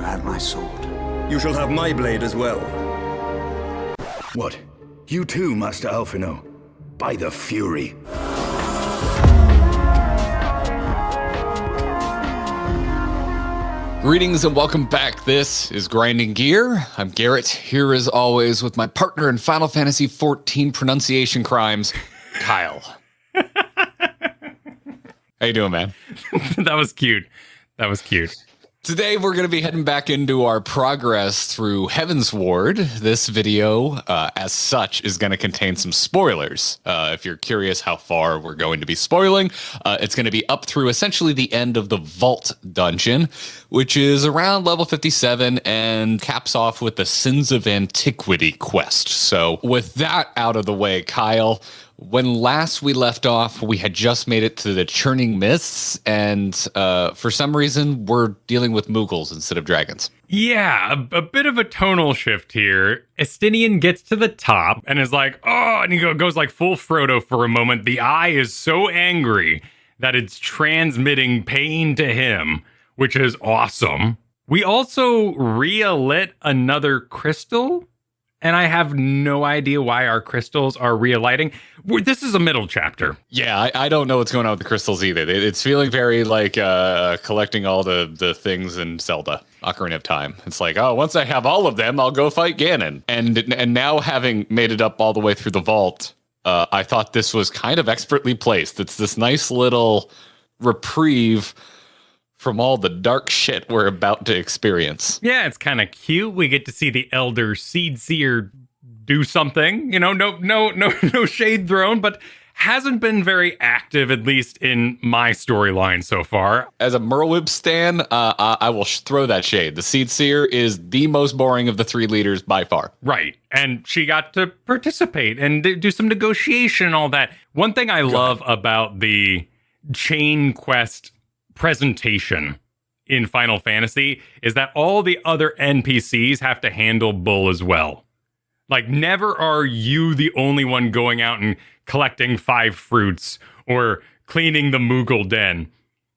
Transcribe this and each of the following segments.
have my sword. You shall have my blade as well. What? You too, Master Alphino? By the Fury. Greetings and welcome back. This is Grinding Gear. I'm Garrett, here as always with my partner in Final Fantasy XIV pronunciation crimes, Kyle. How you doing, man? That was cute. That was cute. Today we're going to be heading back into our progress through Heavensward. This video, as such, is going to contain some spoilers. If you're curious how far we're going to be spoiling, it's going to be up through essentially the end of the Vault dungeon, which is around level 57 and caps off with the Sins of Antiquity quest. So with that out of the way, Kyle, when last we left off, we had just made it to the Churning Mists, and for some reason, we're dealing with Moogles instead of dragons. Yeah, a bit of a tonal shift here. Estinian gets to the top and is like, oh, and he goes like full Frodo for a moment. The eye is so angry that it's transmitting pain to him, which is awesome. We also re-lit another crystal, and I have no idea why our crystals are re-alighting. This is a middle chapter. Yeah, I don't know what's going on with the crystals either. It's feeling very like collecting all the things in Zelda, Ocarina of Time. It's like, oh, once I have all of them, I'll go fight Ganon. And now having made it up all the way through the vault, I thought this was kind of expertly placed. It's this nice little reprieve from all the dark shit we're about to experience. Yeah, it's kind of cute. We get to see the Elder Seed Seer do something. You know, no shade thrown, but hasn't been very active, at least in my storyline so far. As a Merwib stan, I will throw that shade. The Seed Seer is the most boring of the three leaders by far. Right. And she got to participate and do some negotiation and all that. One thing I love about the chain quest presentation in Final Fantasy is that all the other NPCs have to handle Bull as well. Like, never are you the only one going out and collecting 5 fruits or cleaning the Moogle den.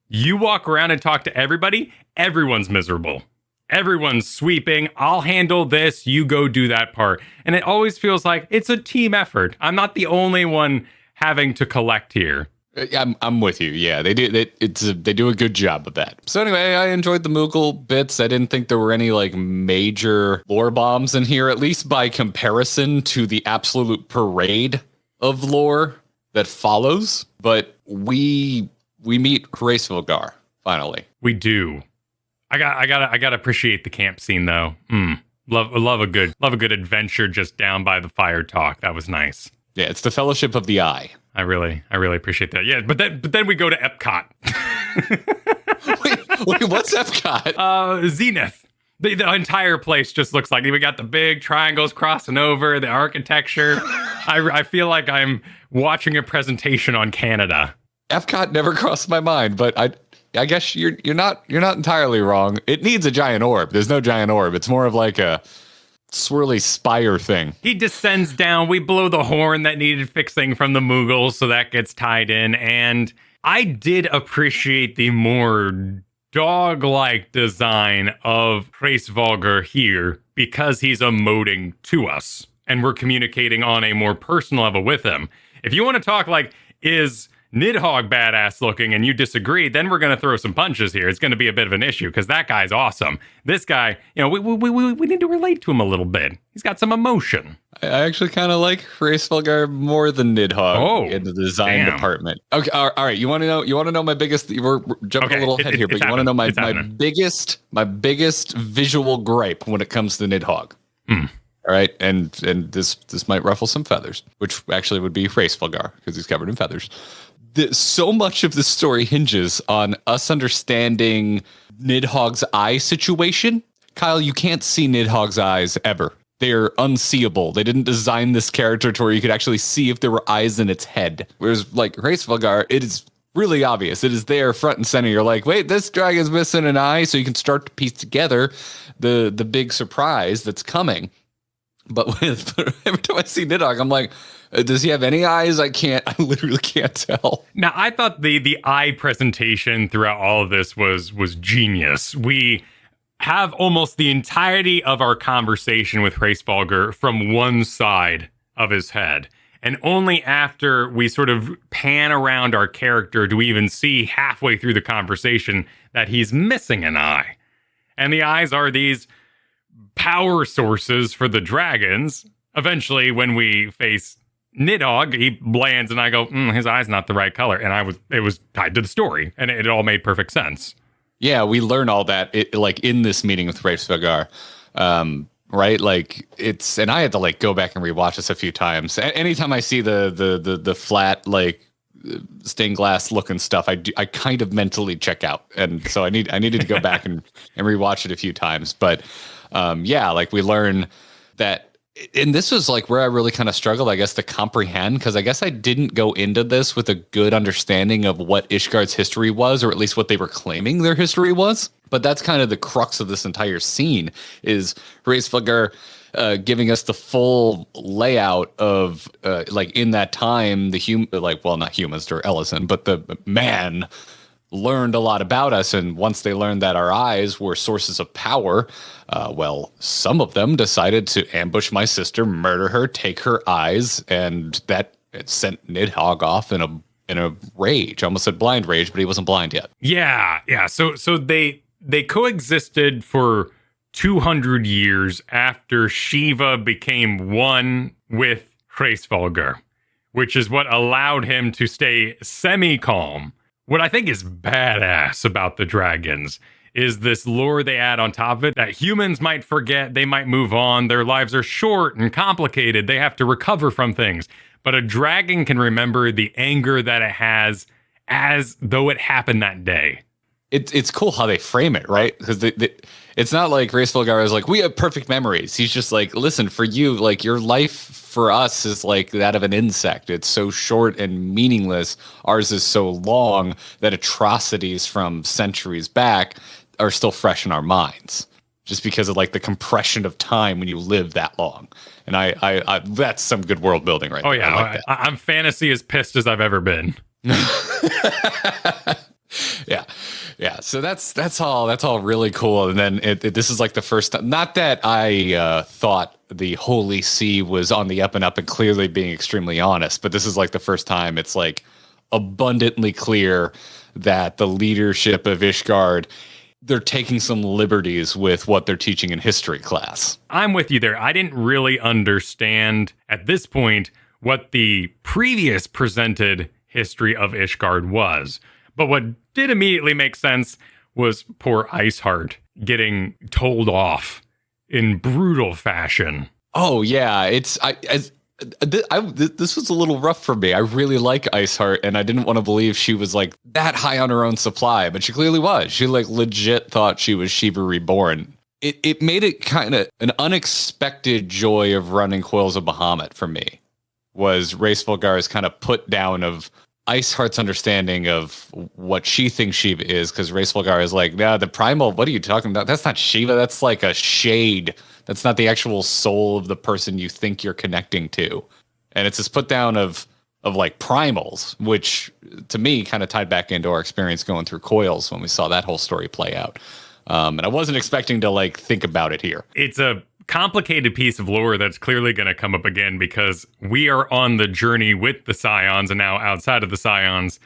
You walk around and talk to everybody, everyone's miserable. Everyone's sweeping, I'll handle this, you go do that part. And it always feels like it's a team effort. I'm not the only one having to collect here. I'm with you. Yeah, they do. They do a good job of that. So anyway, I enjoyed the Moogle bits. I didn't think there were any like major lore bombs in here, at least by comparison to the absolute parade of lore that follows. But we meet Hraesvelgar finally. We do. I gotta appreciate the camp scene though. Love a good adventure just down by the fire talk. That was nice. Yeah, it's the Fellowship of the Eye. I really appreciate that. Yeah, but then we go to Epcot. wait, what's Epcot? Zenith. The entire place just looks like we got the big triangles crossing over, the architecture. I feel like I'm watching a presentation on Canada. Epcot never crossed my mind, but I guess you're not entirely wrong. It needs a giant orb. There's no giant orb. It's more of like a swirly spire thing. He descends down. We blow the horn that needed fixing from the Moogles, so that gets tied in. And I did appreciate the more dog-like design of Hraesvelgar here because he's emoting to us and we're communicating on a more personal level with him. If you want to talk like, is Nidhogg badass looking and you disagree, then we're going to throw some punches here. It's going to be a bit of an issue because that guy's awesome. This guy, you know, we need to relate to him a little bit. He's got some emotion. I actually kind of like Hraesvelgar more than Nidhogg in the design department. Okay, all right. You want to know my biggest? We're jumping a little ahead here, but you want to know my biggest visual gripe when it comes to Nidhogg. All right, and this might ruffle some feathers, which actually would be Hraesvelgar because he's covered in feathers. So much of the story hinges on us understanding Nidhogg's eye situation. Kyle, you can't see Nidhogg's eyes ever. They're unseeable. They didn't design this character to where you could actually see if there were eyes in its head. Whereas, like, Hraesvelgar, it is really obvious. It is there front and center. You're like, wait, this dragon's missing an eye, so you can start to piece together the big surprise that's coming. But every time I see Nidhogg, I'm like, does he have any eyes? I literally can't tell. Now, I thought the eye presentation throughout all of this was genius. We have almost the entirety of our conversation with Hraesvelgr from one side of his head. And only after we sort of pan around our character do we even see halfway through the conversation that he's missing an eye. And the eyes are these power sources for the dragons. Eventually, when we face Nidhogg, he lands and I go, his eye's not the right color. And it was tied to the story, and it all made perfect sense. Yeah, we learn all that like in this meeting with Hraesvelgr. Right, like and I had to like go back and rewatch this a few times. Anytime I see the flat like stained glass looking stuff, I kind of mentally check out, and so I needed to go back and rewatch it a few times. But yeah, like we learn that. And this was like where I really kind of struggled, I guess, to comprehend, because I guess I didn't go into this with a good understanding of what Ishgard's history was, or at least what they were claiming their history was. But that's kind of the crux of this entire scene, is Hraesvelgr giving us the full layout of like in that time, not humans, they're Ellison, but the man learned a lot about us. And once they learned that our eyes were sources of power, well, some of them decided to ambush my sister, murder her, take her eyes, and that it sent Nidhogg off in a rage. I almost said blind rage, but he wasn't blind yet. Yeah. So they coexisted for 200 years after Shiva became one with Hraesvelgr, which is what allowed him to stay semi-calm. What I think is badass about the dragons is this lore they add on top of it, that humans might forget, they might move on, their lives are short and complicated, they have to recover from things. But a dragon can remember the anger that it has as though it happened that day. It's cool how they frame it, right? Because it's not like Hraesvelgr is like, we have perfect memories. He's just like, listen, for you, like your life for us is like that of an insect. It's so short and meaningless. Ours is so long that atrocities from centuries back are still fresh in our minds, just because of like the compression of time when you live that long. And I that's some good world building right there. Oh yeah, like I'm fantasy as pissed as I've ever been. Yeah, so that's all really cool. And then this is like the first time, not that I thought the Holy See was on the up and up and clearly being extremely honest, but this is like the first time it's like abundantly clear that the leadership of Ishgard, they're taking some liberties with what they're teaching in history class. I'm with you there. I didn't really understand at this point what the previous presented history of Ishgard was. But what did immediately make sense was poor Iceheart getting told off in brutal fashion. Oh yeah, this was a little rough for me. I really like Iceheart, and I didn't want to believe she was like that high on her own supply, but she clearly was. She like legit thought she was Shiva reborn. It made it kind of an unexpected joy of running Coils of Bahamut for me. Was Hraesvelgr's kind of put down of Iceheart's understanding of what she thinks Shiva is, because Hraesvelgr is like, the primal, what are you talking about? That's not Shiva, that's like a shade. That's not the actual soul of the person you think you're connecting to. And it's this put down of like primals, which to me kind of tied back into our experience going through Coils when we saw that whole story play out. And I wasn't expecting to like think about it here. It's a complicated piece of lore that's clearly going to come up again, because we are on the journey with the Scions, and now outside of the Scions,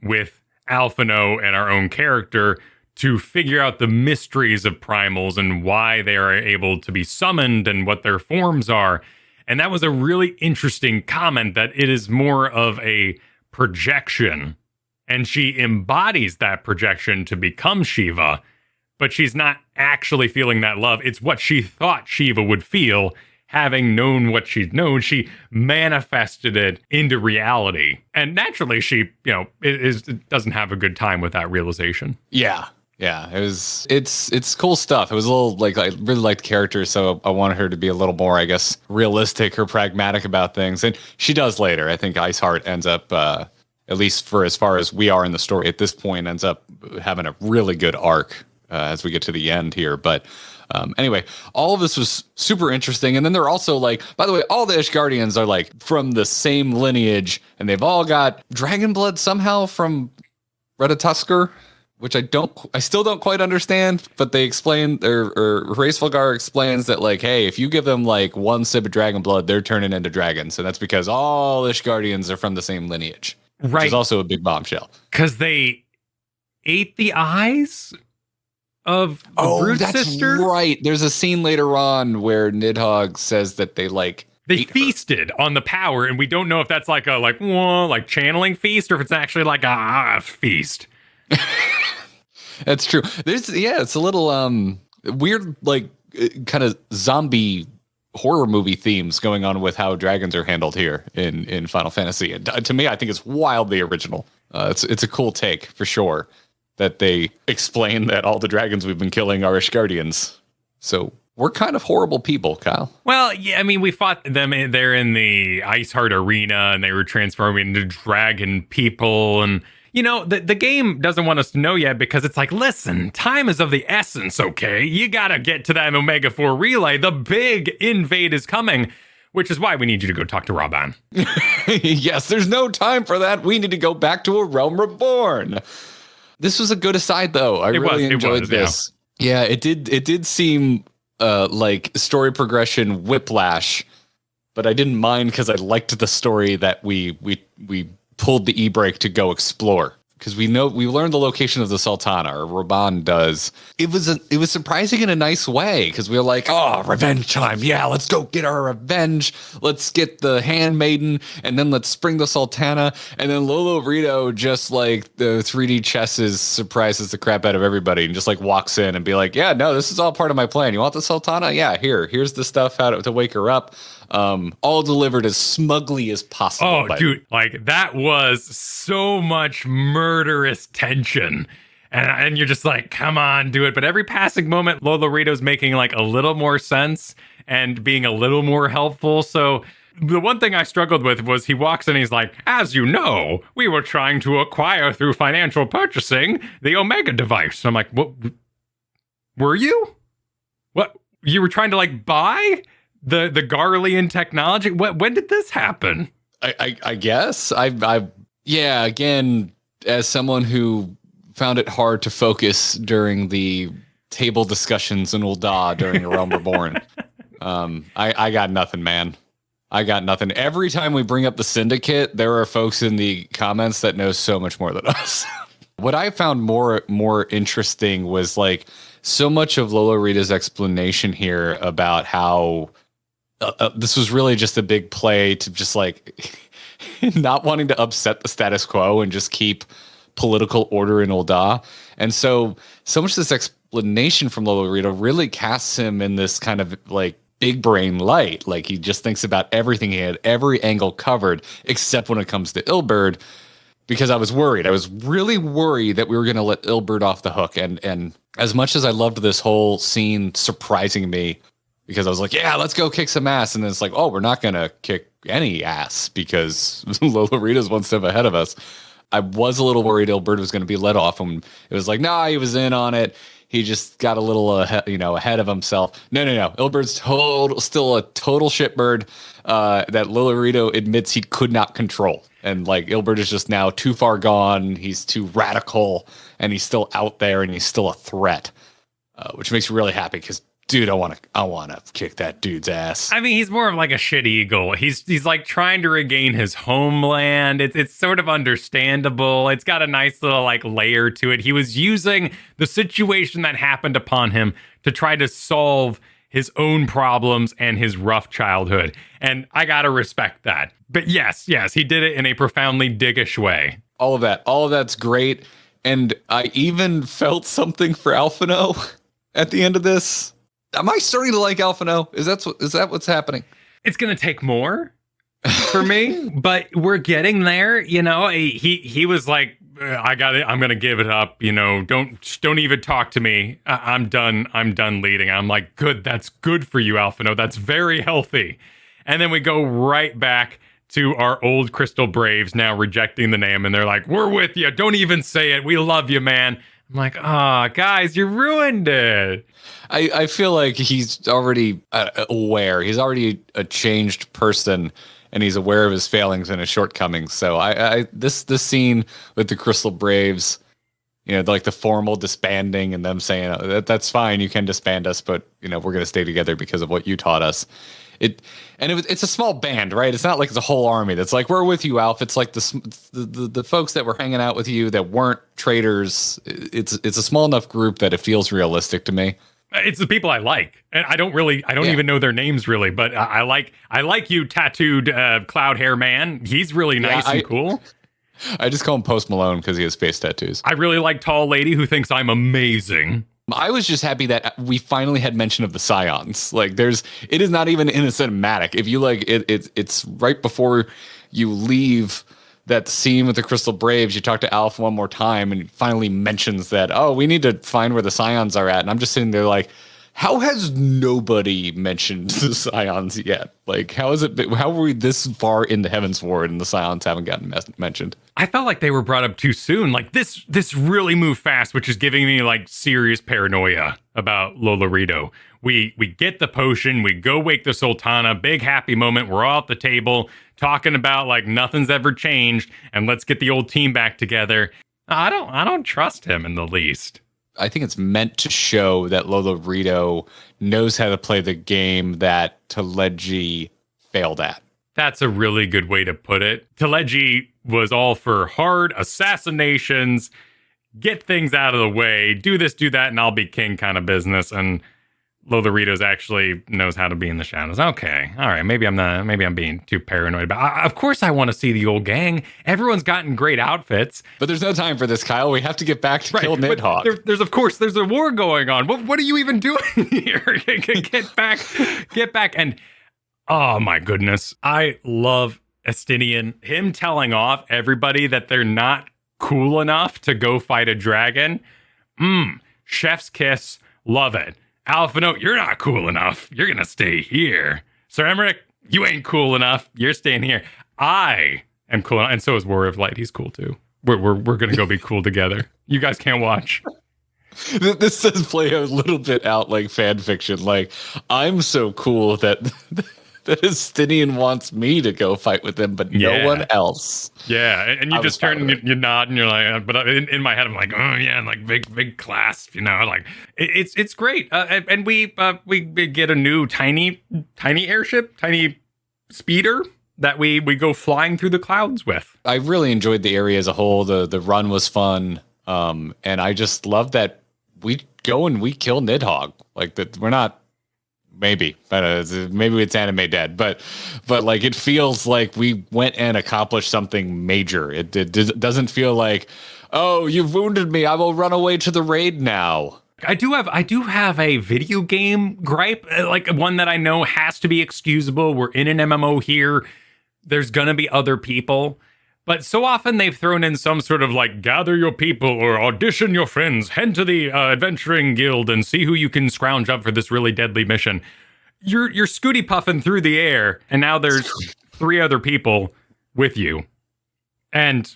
with Alphinaud and our own character, to figure out the mysteries of primals and why they are able to be summoned and what their forms are. And that was a really interesting comment, that it is more of a projection, and she embodies that projection to become Shiva, but she's not actually feeling that love. It's what she thought Shiva would feel, having known what she'd known. She manifested it into reality. And naturally, she, doesn't have a good time with that realization. Yeah. It's cool stuff. It was a little like, I really liked the character, so I wanted her to be a little more, I guess, realistic or pragmatic about things. And she does later. I think Iceheart ends up, at least for as far as we are in the story at this point, ends up having a really good arc as we get to the end here. But anyway, all of this was super interesting. And then they're also like, by the way, all the Ishgardians are like from the same lineage, and they've all got dragon blood somehow from Redatusker. which I still don't quite understand, but they explain, or Hraesvelgar explains that, like, hey, if you give them like one sip of dragon blood, they're turning into dragons, and that's because all Ishgardians are from the same lineage, which is also a big bombshell. Because they ate the eyes of the Brood Sister? Right. There's a scene later on where Nidhogg says that they feasted on the power, and we don't know if that's like a channeling feast or if it's actually like a feast. That's true. It's a little weird, like kind of zombie horror movie themes going on with how dragons are handled here in Final Fantasy. And to me, I think it's wildly original. It's a cool take for sure that they explain that all the dragons we've been killing are Ishgardians. So we're kind of horrible people, Kyle. Well, yeah, I mean, we fought them there in the Iceheart arena, and they were transforming into dragon people. And, you know, the game doesn't want us to know yet because it's like, listen, time is of the essence, okay? You got to get to that Omega 4 relay. The big invade is coming, which is why we need you to go talk to Raban. Yes, there's no time for that. We need to go back to a realm reborn. This was a good aside, though. I really enjoyed this. Yeah, it did seem like story progression whiplash, but I didn't mind because I liked the story that we pulled the e-brake to go explore. Because we learned the location of the Sultana, or Raban does. It was surprising in a nice way, because we were like, oh, revenge time. Yeah, let's go get our revenge. Let's get the handmaiden, and then let's spring the Sultana. And then Lolo Rito, just like the 3D chesses, surprises the crap out of everybody and just like walks in and be like, yeah, no, this is all part of my plan. You want the Sultana? Yeah, here's the stuff how to wake her up. All delivered as smugly as possible. Oh, dude, like that was so much murderous tension. And you're just like, come on, do it. But every passing moment, Lolo Rito's making like a little more sense and being a little more helpful. So the one thing I struggled with was he walks in and he's like, as you know, we were trying to acquire through financial purchasing the Omega device. I'm like, what? Were you? What? You were trying to like buy the Garlean technology? When did this happen? I guess yeah, again, as someone who found it hard to focus during the table discussions in Ul'dah during A Realm Reborn, I got nothing, man. I got nothing. Every time we bring up the Syndicate, there are folks in the comments that know so much more than us. What I found more interesting was like so much of Lolo Rita's explanation here about how this was really just a big play to just like not wanting to upset the status quo and just keep political order in Ul'dah. And so much of this explanation from Lolo Rita really casts him in this kind of like big brain light. Like he just thinks about everything. He had every angle covered except when it comes to Ilberd, because I was worried. I was really worried that we were going to let Ilberd off the hook. And as much as I loved this whole scene surprising me, because I was like, yeah, let's go kick some ass. And then it's like, oh, we're not going to kick any ass because Lolo Rita's one step ahead of us. I was a little worried Ilberd was going to be let off. And it was like, nah, he was in on it. He just got a little, ahead of himself. No. Ilberd's still a total shitbird that Lolo Rito admits he could not control. And like Ilberd is just now too far gone. He's too radical, and he's still out there, and he's still a threat, which makes me really happy because, dude, I want to kick that dude's ass. I mean, he's more of like a shit eagle. He's like trying to regain his homeland. It's sort of understandable. It's got a nice little like layer to it. He was using the situation that happened upon him to try to solve his own problems and his rough childhood. And I gotta respect that. But yes, he did it in a profoundly diggish way. All of that's great. And I even felt something for Alphino at the end of this. Am I starting to like Alphino? Is that what's happening? It's going to take more for me, but we're getting there. You know, he was like, I got it. I'm going to give it up. You know, don't even talk to me. I'm done leading. I'm like, good. That's good for you, Alphino. That's very healthy. And then we go right back to our old Crystal Braves now rejecting the name. And they're like, we're with you. Don't even say it. We love you, man. I'm like, guys, you ruined it. I feel like he's already aware. He's already a changed person, and he's aware of his failings and his shortcomings. So this scene with the Crystal Braves, like the formal disbanding and them saying, oh, that's fine, you can disband us, but we're going to stay together because of what you taught us. It's a small band, right? It's not like it's a whole army that's like, we're with you, Alf. It's like the folks that were hanging out with you that weren't traitors. It's a small enough group that it feels realistic to me. It's the people I like, and I don't even know their names really, but I like you, tattooed cloud hair man. He's really nice and cool. I just call him Post Malone because he has face tattoos. I really like tall lady who thinks I'm amazing. I was just happy that we finally had mention of the Scions. Like, it is not even in a cinematic. If you like, it's right before you leave that scene with the Crystal Braves. You talk to Alf one more time, and he finally mentions that, oh, we need to find where the Scions are at. And I'm just sitting there like, how has nobody mentioned the Scions yet? Like, how are we this far into Heavensward and the Scions haven't gotten mentioned? I felt like they were brought up too soon. Like, this really moved fast, which is giving me like serious paranoia about Lolorito. We get the potion, we go wake the Sultana, big happy moment. We're all at the table talking about like nothing's ever changed, and let's get the old team back together. I don't trust him in the least. I think it's meant to show that Lolorito knows how to play the game that Teleji failed at. That's a really good way to put it. Teleji was all for hard assassinations, get things out of the way, do this, do that, and I'll be king kind of business. And Lolorito's actually knows how to be in the shadows. Okay, all right, maybe I'm being too paranoid. But of course I want to see the old gang. Everyone's gotten great outfits. But there's no time for this, Kyle. We have to get back to kill Nidhogg. There's a war going on. What are you even doing here? Get back. And oh my goodness, I love Estinian. Him telling off everybody that they're not cool enough to go fight a dragon. Chef's kiss. Love it. Alphino, you're not cool enough. You're going to stay here. Sir Emmerich, you ain't cool enough. You're staying here. I am cool enough. And so is Warrior of Light. He's cool too. We're going to go be cool together. You guys can't watch. This does play a little bit out like fan fiction. Like, I'm so cool that Estinian wants me to go fight with him, but no one else. Yeah, and you just turn and you nod, and you're like, but in my head, I'm like, oh yeah, and like big clasp, like it's great. And we get a new tiny airship, tiny speeder that we go flying through the clouds with. I really enjoyed the area as a whole. The run was fun, and I just love that we go and we kill Nidhogg. Like that, we're not. Maybe it's anime dead, but like it feels like we went and accomplished something major. It doesn't feel like, oh, you've wounded me, I will run away to the raid now. I do have a video game gripe, like one that I know has to be excusable. We're in an MMO here. There's gonna be other people. But so often they've thrown in some sort of like gather your people or audition your friends, head to the adventuring guild and see who you can scrounge up for this really deadly mission. You're scooty puffing through the air, and now there's 3 other people with you. And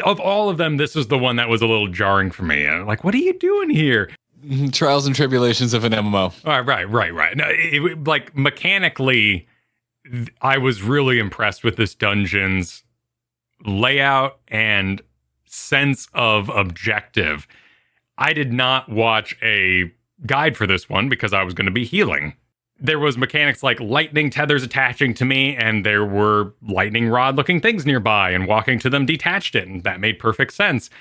of all of them, this is the one that was a little jarring for me. Like, what are you doing here? Trials and tribulations of an MMO. Right. No, like mechanically, I was really impressed with this dungeon's layout and sense of objective. I did not watch a guide for this one because I was going to be healing. There was mechanics like lightning tethers attaching to me, and there were lightning rod looking things nearby, and walking to them detached it, and that made perfect sense.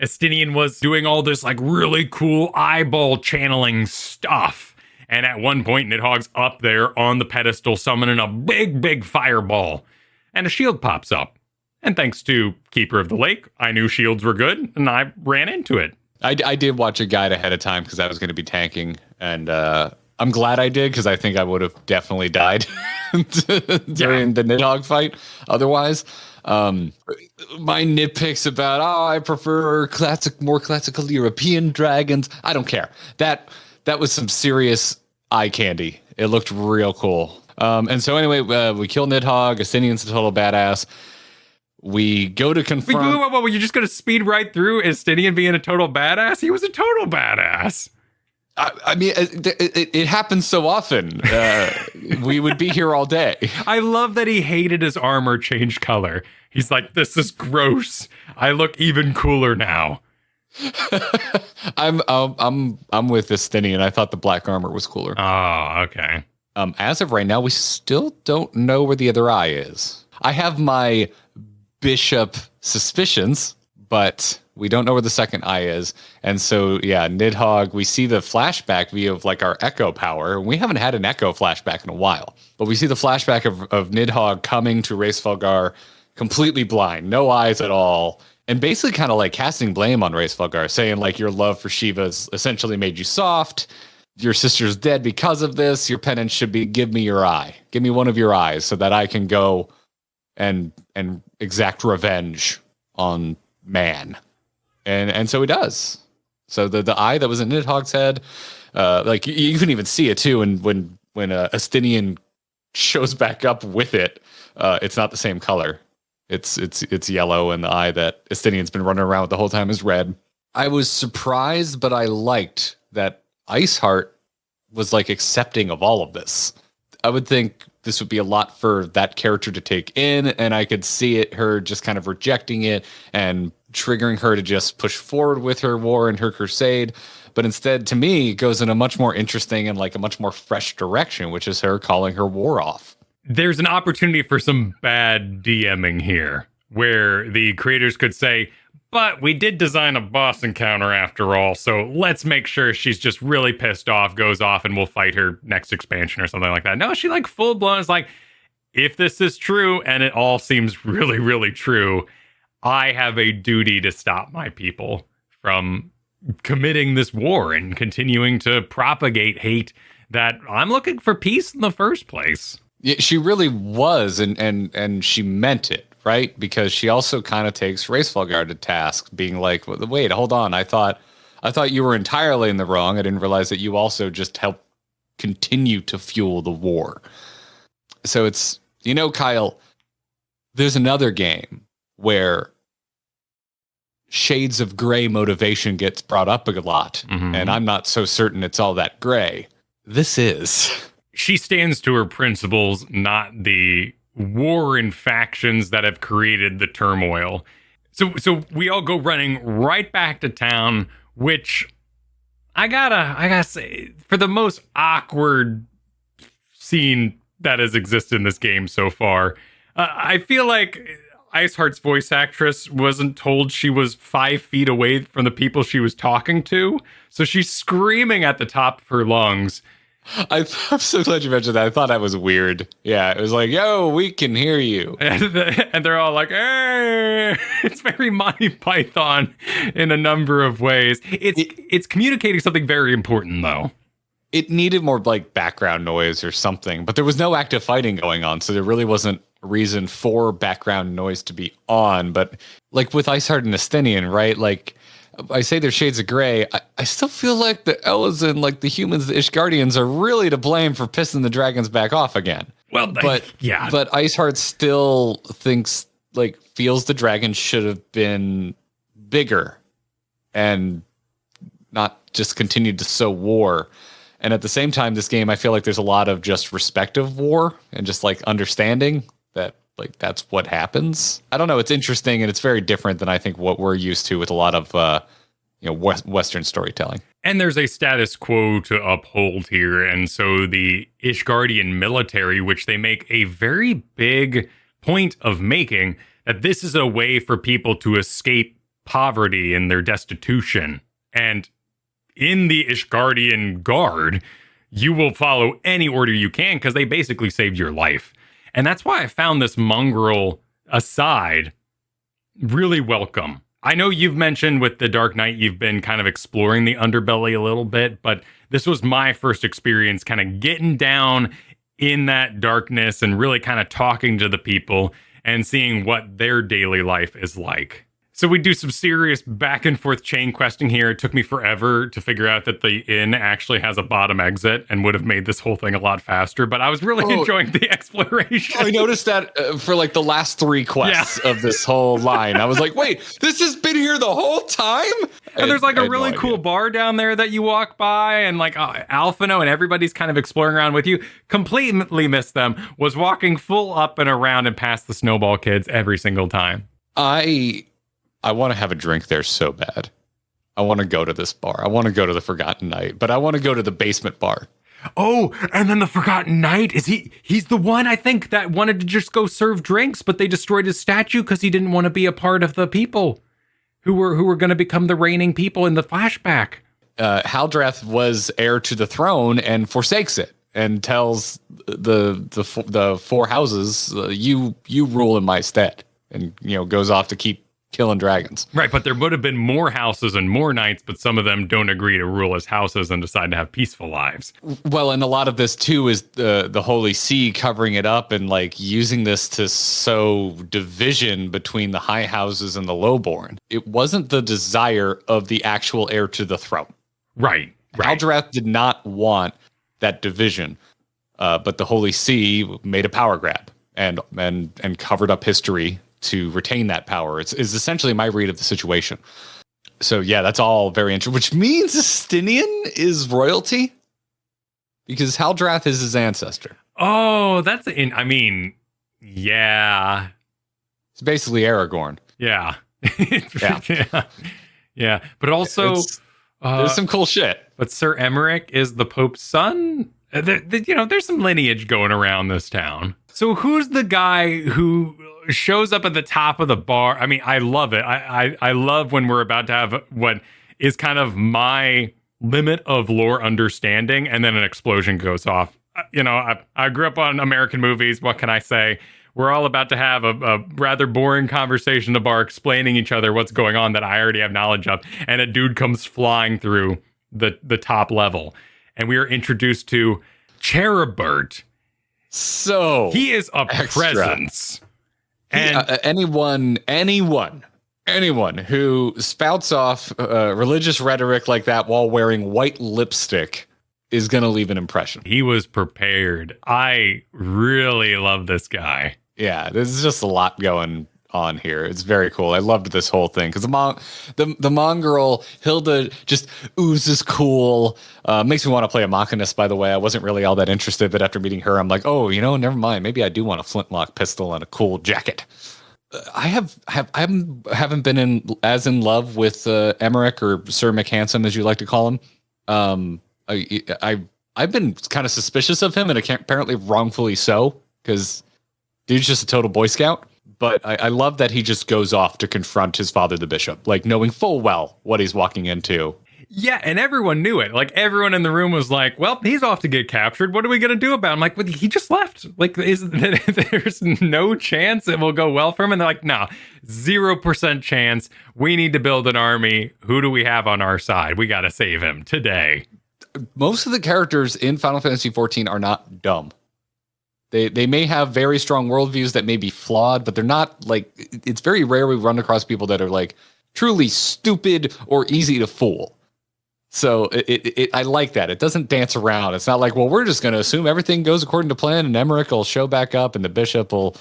Estinian was doing all this like really cool eyeball channeling stuff, and at one point Nidhogg's up there on the pedestal summoning a big fireball, and a shield pops up. And thanks to Keeper of the Lake, I knew shields were good, and I ran into it. I did watch a guide ahead of time because I was going to be tanking, and I'm glad I did because I think I would have definitely died during the Nidhogg fight otherwise. My nitpicks about, I prefer more classical European dragons. I don't care. That was some serious eye candy. It looked real cool. And so anyway, we kill Nidhogg. Estinian's a total badass. We go to confront... Were you just going to speed right through Estinian being a total badass? He was a total badass. I mean, it happens so often. We would be here all day. I love that he hated his armor change color. He's like, this is gross. I look even cooler now. I'm with Estinian. I thought the black armor was cooler. Oh, okay. As of right now, we still don't know where the other eye is. I have my bishop suspicions, but we don't know where the second eye is. And so, yeah, Nidhogg, we see the flashback via of like our echo power. We haven't had an echo flashback in a while, but we see the flashback of Nidhogg coming to Hraesvelgar completely blind, no eyes at all. And basically kind of like casting blame on Hraesvelgar, saying like your love for Shiva's essentially made you soft. Your sister's dead because of this. Your penance should be, give me your eye. Give me one of your eyes so that I can go and exact revenge on man. And so he does. So the eye that was in Nidhogg's head, like you can even see it too. And when Estinian shows back up with it, it's not the same color. It's yellow, and the eye that Estinian's been running around with the whole time is red. I was surprised, but I liked that Iceheart was like accepting of all of this. I would think this would be a lot for that character to take in, and I could see her just kind of rejecting it and triggering her to just push forward with her war and her crusade. But instead, to me, it goes in a much more interesting and like a much more fresh direction, which is her calling her war off. There's an opportunity for some bad DMing here, where the creators could say, but we did design a boss encounter after all, so let's make sure she's just really pissed off, goes off, and we'll fight her next expansion or something like that. No, she like full blown is like, if this is true, and it all seems really, really true, I have a duty to stop my people from committing this war and continuing to propagate hate that I'm looking for peace in the first place. Yeah, she really was, and she meant it, right? Because she also kind of takes Hraesvelgar to task, being like, wait, hold on, I thought you were entirely in the wrong. I didn't realize that you also just helped continue to fuel the war. So it's, Kyle, there's another game where shades of gray motivation gets brought up a lot, and I'm not so certain it's all that gray. This is. She stands to her principles, not the war and factions that have created the turmoil. So we all go running right back to town, which I gotta say, for the most awkward scene that has existed in this game so far, I feel like Iceheart's voice actress wasn't told she was 5 feet away from the people she was talking to, so she's screaming at the top of her lungs. I'm so glad you mentioned that. I thought that was weird. Yeah, it was like, yo, we can hear you. And they're all like, hey! It's very Monty Python in a number of ways. It's communicating something very important, though. It needed more like background noise or something, but there was no active fighting going on, so there really wasn't a reason for background noise to be on. But like with Iceheart and Estinian, right? Like, I say they're shades of gray. I still feel like the Elezen, like the humans, the Ishgardians, are really to blame for pissing the dragons back off again. Well, but Iceheart still feels the dragons should have been bigger and not just continued to sow war. And at the same time, this game, I feel like there's a lot of just respect of war and just like understanding that like that's what happens. I don't know. It's interesting, and it's very different than I think what we're used to with a lot of Western storytelling. And there's a status quo to uphold here, and so the Ishgardian military, which they make a very big point of making, that this is a way for people to escape poverty and their destitution. And in the Ishgardian Guard, you will follow any order you can because they basically saved your life. And that's why I found this mongrel aside really welcome. I know you've mentioned with the Dark Knight, you've been kind of exploring the underbelly a little bit, but this was my first experience kind of getting down in that darkness and really kind of talking to the people and seeing what their daily life is like. So we do some serious back and forth chain questing here. It took me forever to figure out that the inn actually has a bottom exit and would have made this whole thing a lot faster, but I was really enjoying the exploration. I noticed that for like the last 3 quests of this whole line. I was like, wait, this has been here the whole time? And there's like a really cool bar down there that you walk by, and like Alphino and everybody's kind of exploring around with you. Completely missed them. Was walking full up and around and past the Snowball Kids every single time. I want to have a drink there so bad. I want to go to this bar. I want to go to the Forgotten Knight, but I want to go to the basement bar. Oh, and then the Forgotten Knight, he's the one, I think, that wanted to just go serve drinks, but they destroyed his statue because he didn't want to be a part of the people who were going to become the reigning people in the flashback. Haldrath was heir to the throne and forsakes it and tells the four houses, you rule in my stead, and goes off to keep killing dragons. Right, but there would have been more houses and more knights, but some of them don't agree to rule as houses and decide to have peaceful lives. Well, and a lot of this too is the Holy See covering it up and like using this to sow division between the high houses and the lowborn. It wasn't the desire of the actual heir to the throne. Right. Haldrath did not want that division, but the Holy See made a power grab and covered up history to retain that power. It's essentially my read of the situation. So yeah, that's all very interesting, which means Justinian is royalty because Haldrath is his ancestor. Oh, yeah. It's basically Aragorn. Yeah. Yeah. But also, there's some cool shit. But Sir Emmerich is the Pope's son. There's some lineage going around this town. So who's the guy who shows up at the top of the bar? I mean, I love it. I love when we're about to have what is kind of my limit of lore understanding, and then an explosion goes off. I grew up on American movies. What can I say? We're all about to have a rather boring conversation at the bar, explaining each other what's going on that I already have knowledge of, and a dude comes flying through the top level, and we are introduced to Cherubert. So he is a presence. And anyone who spouts off religious rhetoric like that while wearing white lipstick is going to leave an impression. He was prepared. I really love this guy. Yeah, there's just a lot going on here. It's very cool. I loved this whole thing because the mongrel Hilda just oozes cool. Makes me want to play a Machinist, by the way. I wasn't really all that interested, but after meeting her, I'm like, oh, never mind. Maybe I do want a flintlock pistol and a cool jacket. I haven't been as in love with Emmerich, or Sir McHandsome, as you like to call him. I've been kind of suspicious of him, and apparently wrongfully so, because dude's just a total Boy Scout. But I love that he just goes off to confront his father, the bishop, like knowing full well what he's walking into. Yeah, and everyone knew it. Like, everyone in the room was like, well, he's off to get captured. What are we going to do about him? I'm like, well, he just left. Like, there's no chance it will go well for him. And they're like, no, 0% chance. We need to build an army. Who do we have on our side? We got to save him today. Most of the characters in Final Fantasy XIV are not dumb. They may have very strong worldviews that may be flawed, but they're not like, it's very rare we run across people that are like truly stupid or easy to fool. So I like that. It doesn't dance around. It's not like, well, we're just going to assume everything goes according to plan and Emmerich will show back up and the bishop will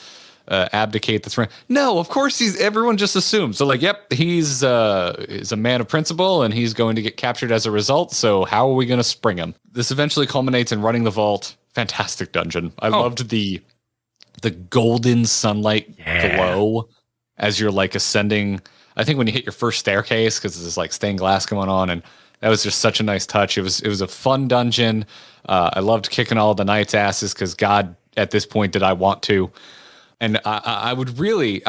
abdicate the throne. No, of course everyone just assumes. So like, yep, he's a man of principle and he's going to get captured as a result. So how are we going to spring him? This eventually culminates in running the vault. Fantastic dungeon. I loved the golden sunlight glow as you're like ascending. I think when you hit your first staircase, because there's like stained glass going on, and that was just such a nice touch. It was a fun dungeon. I loved kicking all the knights' asses because God, at this point, did I want to. And I would really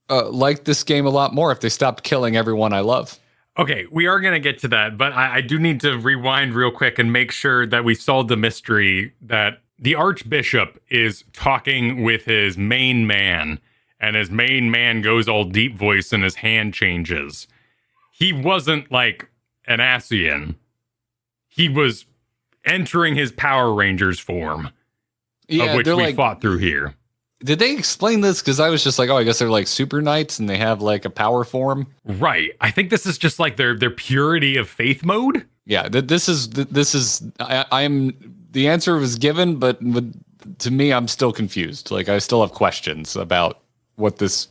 like this game a lot more if they stopped killing everyone I love. Okay, we are going to get to that, but I do need to rewind real quick and make sure that we solved the mystery that the Archbishop is talking with his main man, and his main man goes all deep voice and his hand changes. He wasn't like an Ascian. He was entering his Power Rangers form, of which we fought through here. Did they explain this? Because I was just like, oh, I guess they're like super knights and they have like a power form. Right. I think this is just like their purity of faith mode. Yeah, this is I'm the answer was given, but to me, I'm still confused. Like I still have questions about what this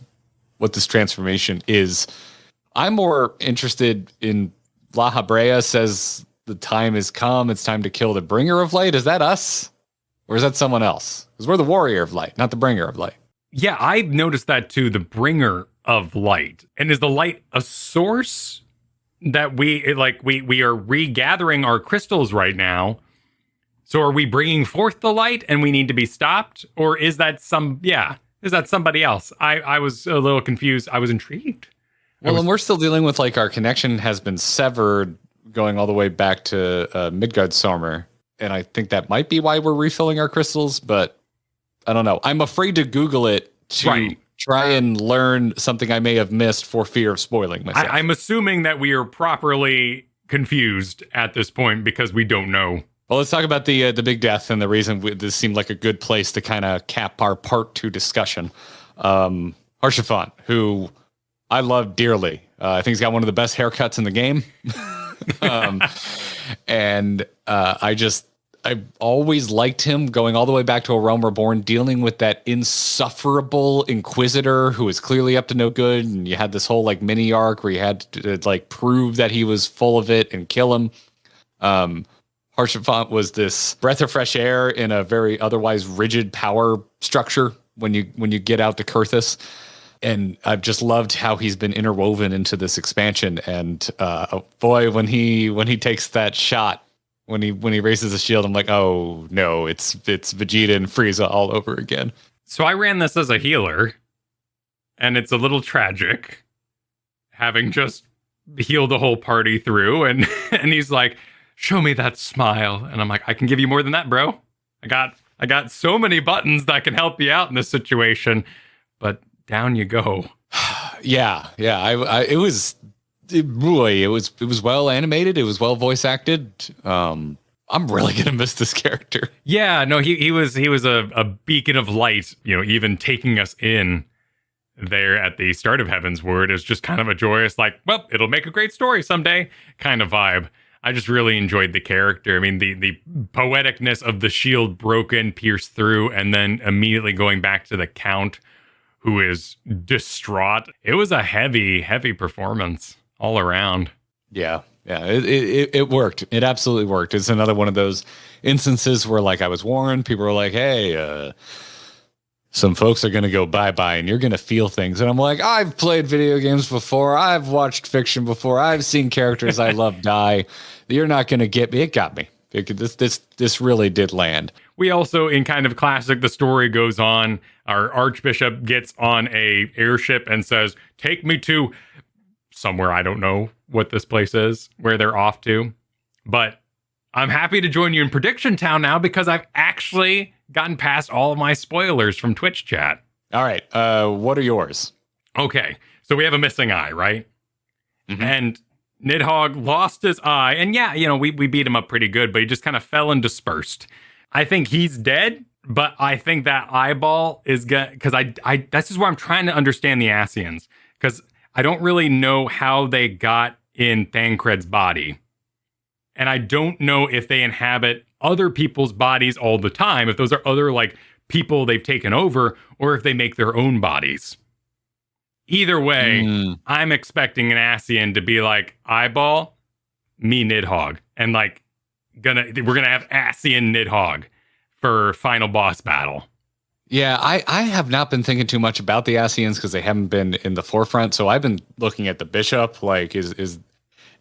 transformation is. I'm more interested in La Habrea says the time has come. It's time to kill the bringer of light. Is that us? Or is that someone else? Because we're the warrior of light, not the bringer of light. Yeah, I've noticed that too, the bringer of light. And is the light a source that we are regathering our crystals right now. So are we bringing forth the light and we need to be stopped? Or is that somebody else? I was a little confused. I was intrigued. And we're still dealing with our connection has been severed going all the way back to Midgardsormr. And I think that might be why we're refilling our crystals, but I don't know. I'm afraid to Google it to try and learn something I may have missed for fear of spoiling myself. I'm assuming that we are properly confused at this point because we don't know. Well, let's talk about the big death and the reason this seemed like a good place to kind of cap our part 2 discussion. Harshaphant, who I love dearly. I think he's got one of the best haircuts in the game. And I've always liked him, going all the way back to A Realm Reborn, dealing with that insufferable Inquisitor who was clearly up to no good. And you had this whole mini arc where you had to prove that he was full of it and kill him. Harshaphant was this breath of fresh air in a very otherwise rigid power structure when you get out to Kurthus. And I've just loved how he's been interwoven into this expansion. And boy, when he takes that shot, when he raises the shield, I'm like, oh no, it's Vegeta and Frieza all over again. So I ran this as a healer, and it's a little tragic, having just healed the whole party through. And he's like, show me that smile. And I'm like, I can give you more than that, bro. I got so many buttons that can help you out in this situation, but down you go. Yeah. It was well animated. It was well voice acted. I'm really gonna miss this character. Yeah, no, he was a beacon of light. Even taking us in there at the start of Heavensward is just kind of a joyous, well, it'll make a great story someday kind of vibe. I just really enjoyed the character. I mean, the poeticness of the shield broken, pierced through, and then immediately going back to the Count, who is distraught. It was a heavy, heavy performance all around. Yeah, it worked. It absolutely worked. It's another one of those instances where, I was warned, people were like, hey, some folks are going to go bye-bye and you're going to feel things. And I'm like, I've played video games before. I've watched fiction before. I've seen characters I love die. You're not going to get me. It got me. This really did land. We also, in kind of classic, the story goes on. Our Archbishop gets on a airship and says, take me to somewhere. I don't know what this place is, where they're off to. But I'm happy to join you in Prediction Town now because I've actually gotten past all of my spoilers from Twitch chat. All right. What are yours? Okay. So we have a missing eye, right? Mm-hmm. And Nidhogg lost his eye. And we beat him up pretty good, but he just kind of fell and dispersed. I think he's dead, but I think that eyeball is because this is where I'm trying to understand the Ascians, because I don't really know how they got in Thancred's body. And I don't know if they inhabit other people's bodies all the time, if those are other people they've taken over, or if they make their own bodies. Either way, I'm expecting an Ascian to be like, eyeball, me Nidhogg. And we're gonna have Ascian Nidhogg for final boss battle. Yeah, I have not been thinking too much about the Ascians because they haven't been in the forefront. So I've been looking at the bishop.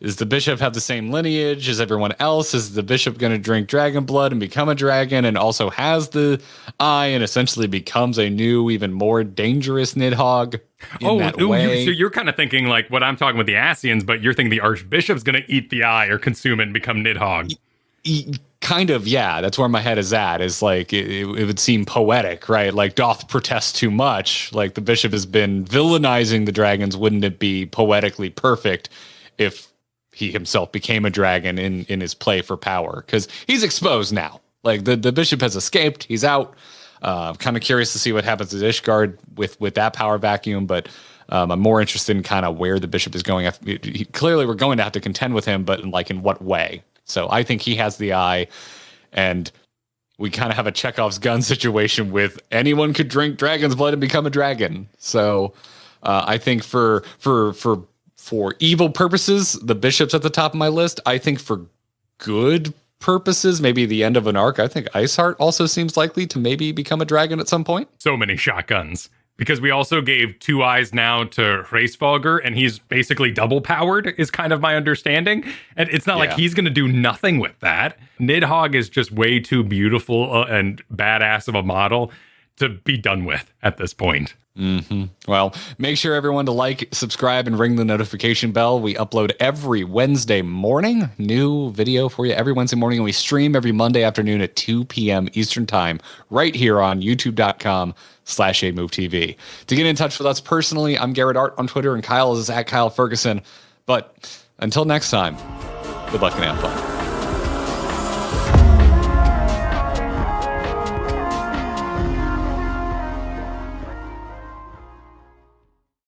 Is the bishop have the same lineage as everyone else? Is the bishop going to drink dragon blood and become a dragon and also has the eye and essentially becomes a new, even more dangerous Nidhogg in that way? So you're kind of thinking what I'm talking with the Ascians, but you're thinking the Archbishop's going to eat the eye or consume it and become Nidhogg. Kind of, yeah. That's where my head is at. Is it would seem poetic, right? Doth protest too much. The bishop has been villainizing the dragons. Wouldn't it be poetically perfect if he himself became a dragon in his play for power? Because he's exposed now. The bishop has escaped. He's out. Kind of curious to see what happens to Ishgard with that power vacuum. But I'm more interested in kind of where the bishop is going. Clearly, we're going to have to contend with him, but in what way? So I think he has the eye, and we kind of have a Chekhov's gun situation with anyone could drink dragon's blood and become a dragon. So I think for evil purposes, the bishop's at the top of my list. I think for good purposes, maybe the end of an arc, I think Iceheart also seems likely to maybe become a dragon at some point. So many shotguns because we also gave 2 eyes now to Hraesvelgr, and he's basically double powered, is kind of my understanding. And it's not like he's going to do nothing with that. Nidhogg is just way too beautiful and badass of a model to be done with at this point. Well, make sure everyone to like, subscribe, and ring the notification bell. We upload every Wednesday morning, new video for you every Wednesday morning, and we stream every Monday afternoon at 2 p.m. Eastern Time right here on youtube.com/AMoveTV. To get in touch with us personally, I'm Garrett Art on Twitter, and Kyle is at Kyle Ferguson. But until next time, good luck and have fun.